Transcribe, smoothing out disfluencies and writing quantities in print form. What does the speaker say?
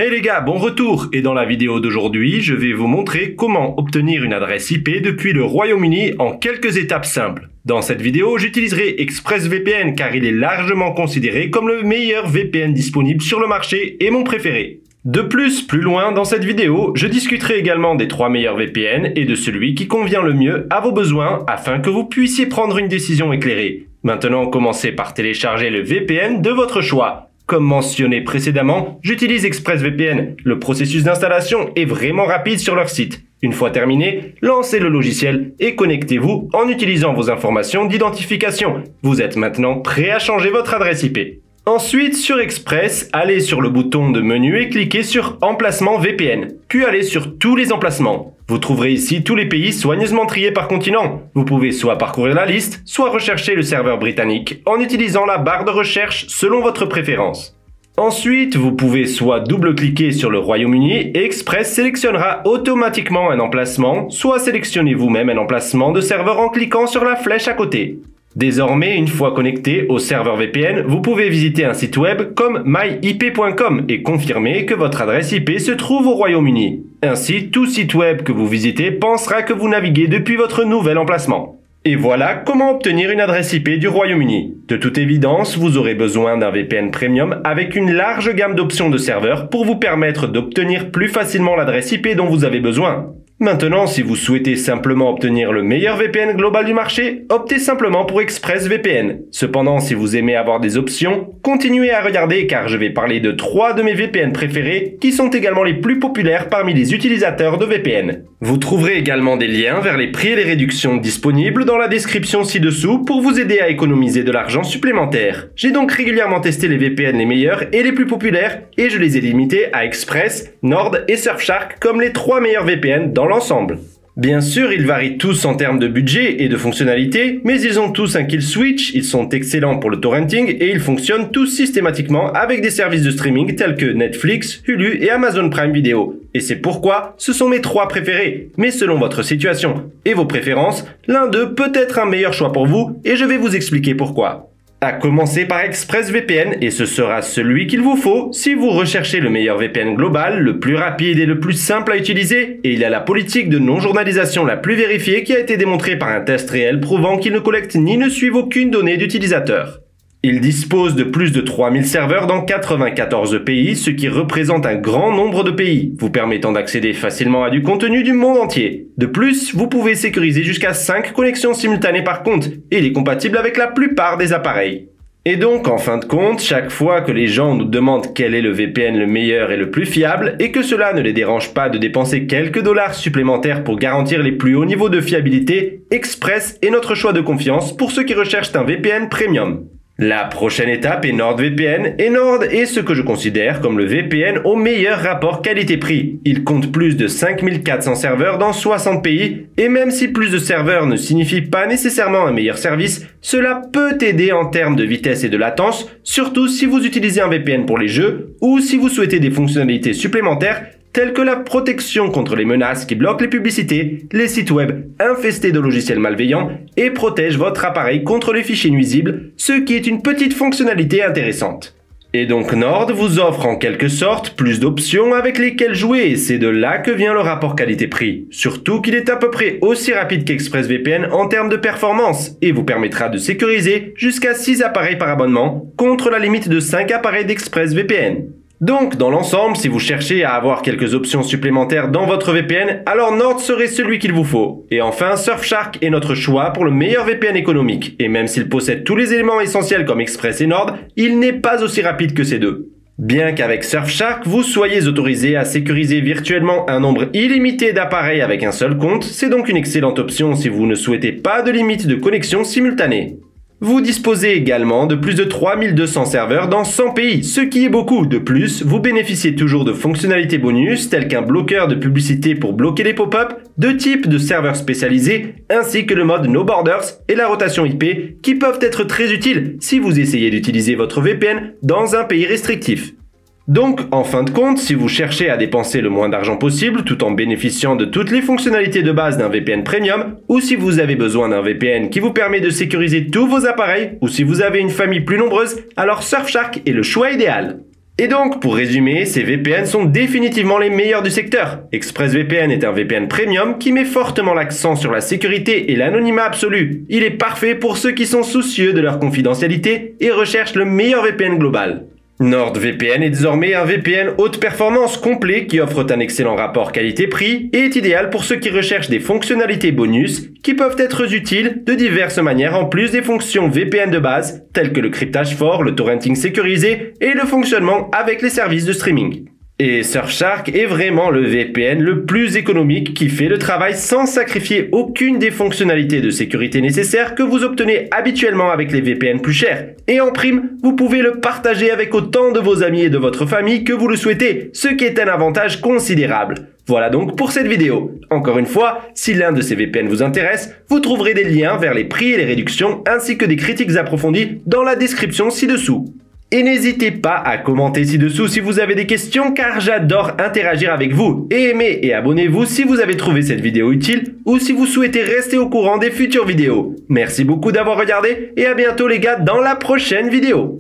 Hey les gars, bon retour! Et dans la vidéo d'aujourd'hui, je vais vous montrer comment obtenir une adresse IP depuis le Royaume-Uni en quelques étapes simples. Dans cette vidéo, j'utiliserai ExpressVPN car il est largement considéré comme le meilleur VPN disponible sur le marché et mon préféré. De plus, plus loin dans cette vidéo, je discuterai également des 3 meilleurs VPN et de celui qui convient le mieux à vos besoins afin que vous puissiez prendre une décision éclairée. Maintenant, commencez par télécharger le VPN de votre choix. Comme mentionné précédemment, j'utilise ExpressVPN. Le processus d'installation est vraiment rapide sur leur site. Une fois terminé, lancez le logiciel et connectez-vous en utilisant vos informations d'identification. Vous êtes maintenant prêt à changer votre adresse IP. Ensuite, sur Express, allez sur le bouton de menu et cliquez sur Emplacement VPN, puis allez sur Tous les emplacements. Vous trouverez ici tous les pays soigneusement triés par continent. Vous pouvez soit parcourir la liste, soit rechercher le serveur britannique en utilisant la barre de recherche selon votre préférence. Ensuite, vous pouvez soit double-cliquer sur le Royaume-Uni et Express sélectionnera automatiquement un emplacement, soit sélectionnez vous-même un emplacement de serveur en cliquant sur la flèche à côté. Désormais, une fois connecté au serveur VPN, vous pouvez visiter un site web comme myip.com et confirmer que votre adresse IP se trouve au Royaume-Uni. Ainsi, tout site web que vous visitez pensera que vous naviguez depuis votre nouvel emplacement. Et voilà comment obtenir une adresse IP du Royaume-Uni. De toute évidence, vous aurez besoin d'un VPN Premium avec une large gamme d'options de serveurs pour vous permettre d'obtenir plus facilement l'adresse IP dont vous avez besoin. Maintenant, si vous souhaitez simplement obtenir le meilleur VPN global du marché, optez simplement pour ExpressVPN. Cependant, si vous aimez avoir des options, continuez à regarder car je vais parler de 3 de mes VPN préférés qui sont également les plus populaires parmi les utilisateurs de VPN. Vous trouverez également des liens vers les prix et les réductions disponibles dans la description ci-dessous pour vous aider à économiser de l'argent supplémentaire. J'ai donc régulièrement testé les VPN les meilleurs et les plus populaires et je les ai limités à Express, Nord et Surfshark comme les 3 meilleurs VPN dans l'ensemble. Bien sûr, ils varient tous en termes de budget et de fonctionnalités, mais ils ont tous un kill switch, ils sont excellents pour le torrenting et ils fonctionnent tous systématiquement avec des services de streaming tels que Netflix, Hulu et Amazon Prime Video. Et c'est pourquoi ce sont mes 3 préférés, mais selon votre situation et vos préférences, l'un d'eux peut être un meilleur choix pour vous et je vais vous expliquer pourquoi. À commencer par ExpressVPN et ce sera celui qu'il vous faut si vous recherchez le meilleur VPN global, le plus rapide et le plus simple à utiliser et il a la politique de non-journalisation la plus vérifiée qui a été démontrée par un test réel prouvant qu'il ne collecte ni ne suive aucune donnée d'utilisateur. Il dispose de plus de 3000 serveurs dans 94 pays, ce qui représente un grand nombre de pays, vous permettant d'accéder facilement à du contenu du monde entier. De plus, vous pouvez sécuriser jusqu'à 5 connexions simultanées par compte, et il est compatible avec la plupart des appareils. Et donc, en fin de compte, chaque fois que les gens nous demandent quel est le VPN le meilleur et le plus fiable, et que cela ne les dérange pas de dépenser quelques dollars supplémentaires pour garantir les plus hauts niveaux de fiabilité, Express est notre choix de confiance pour ceux qui recherchent un VPN Premium. La prochaine étape est NordVPN, et Nord est ce que je considère comme le VPN au meilleur rapport qualité-prix. Il compte plus de 5400 serveurs dans 60 pays, et même si plus de serveurs ne signifie pas nécessairement un meilleur service, cela peut aider en termes de vitesse et de latence, surtout si vous utilisez un VPN pour les jeux, ou si vous souhaitez des fonctionnalités supplémentaires, telles que la protection contre les menaces qui bloquent les publicités, les sites web infestés de logiciels malveillants et protègent votre appareil contre les fichiers nuisibles, ce qui est une petite fonctionnalité intéressante. Et donc Nord vous offre en quelque sorte plus d'options avec lesquelles jouer et c'est de là que vient le rapport qualité-prix. Surtout qu'il est à peu près aussi rapide qu'ExpressVPN en termes de performance et vous permettra de sécuriser jusqu'à 6 appareils par abonnement contre la limite de 5 appareils d'ExpressVPN. Donc, dans l'ensemble, si vous cherchez à avoir quelques options supplémentaires dans votre VPN, alors Nord serait celui qu'il vous faut. Et enfin, Surfshark est notre choix pour le meilleur VPN économique. Et même s'il possède tous les éléments essentiels comme Express et Nord, il n'est pas aussi rapide que ces deux. Bien qu'avec Surfshark, vous soyez autorisé à sécuriser virtuellement un nombre illimité d'appareils avec un seul compte, c'est donc une excellente option si vous ne souhaitez pas de limite de connexion simultanée. Vous disposez également de plus de 3200 serveurs dans 100 pays, ce qui est beaucoup. De plus, vous bénéficiez toujours de fonctionnalités bonus telles qu'un bloqueur de publicité pour bloquer les pop-up, 2 types de serveurs spécialisés, ainsi que le mode No Borders et la rotation IP qui peuvent être très utiles si vous essayez d'utiliser votre VPN dans un pays restrictif. Donc, en fin de compte, si vous cherchez à dépenser le moins d'argent possible tout en bénéficiant de toutes les fonctionnalités de base d'un VPN Premium, ou si vous avez besoin d'un VPN qui vous permet de sécuriser tous vos appareils, ou si vous avez une famille plus nombreuse, alors Surfshark est le choix idéal. Et donc, pour résumer, ces VPN sont définitivement les meilleurs du secteur. ExpressVPN est un VPN premium qui met fortement l'accent sur la sécurité et l'anonymat absolu. Il est parfait pour ceux qui sont soucieux de leur confidentialité et recherchent le meilleur VPN global. NordVPN est désormais un VPN haute performance complet qui offre un excellent rapport qualité-prix et est idéal pour ceux qui recherchent des fonctionnalités bonus qui peuvent être utiles de diverses manières en plus des fonctions VPN de base telles que le cryptage fort, le torrenting sécurisé et le fonctionnement avec les services de streaming. Et Surfshark est vraiment le VPN le plus économique qui fait le travail sans sacrifier aucune des fonctionnalités de sécurité nécessaires que vous obtenez habituellement avec les VPN plus chers. Et en prime, vous pouvez le partager avec autant de vos amis et de votre famille que vous le souhaitez, ce qui est un avantage considérable. Voilà donc pour cette vidéo. Encore une fois, si l'un de ces VPN vous intéresse, vous trouverez des liens vers les prix et les réductions ainsi que des critiques approfondies dans la description ci-dessous. Et n'hésitez pas à commenter ci-dessous si vous avez des questions car j'adore interagir avec vous. Et aimez et abonnez-vous si vous avez trouvé cette vidéo utile ou si vous souhaitez rester au courant des futures vidéos. Merci beaucoup d'avoir regardé et à bientôt les gars dans la prochaine vidéo.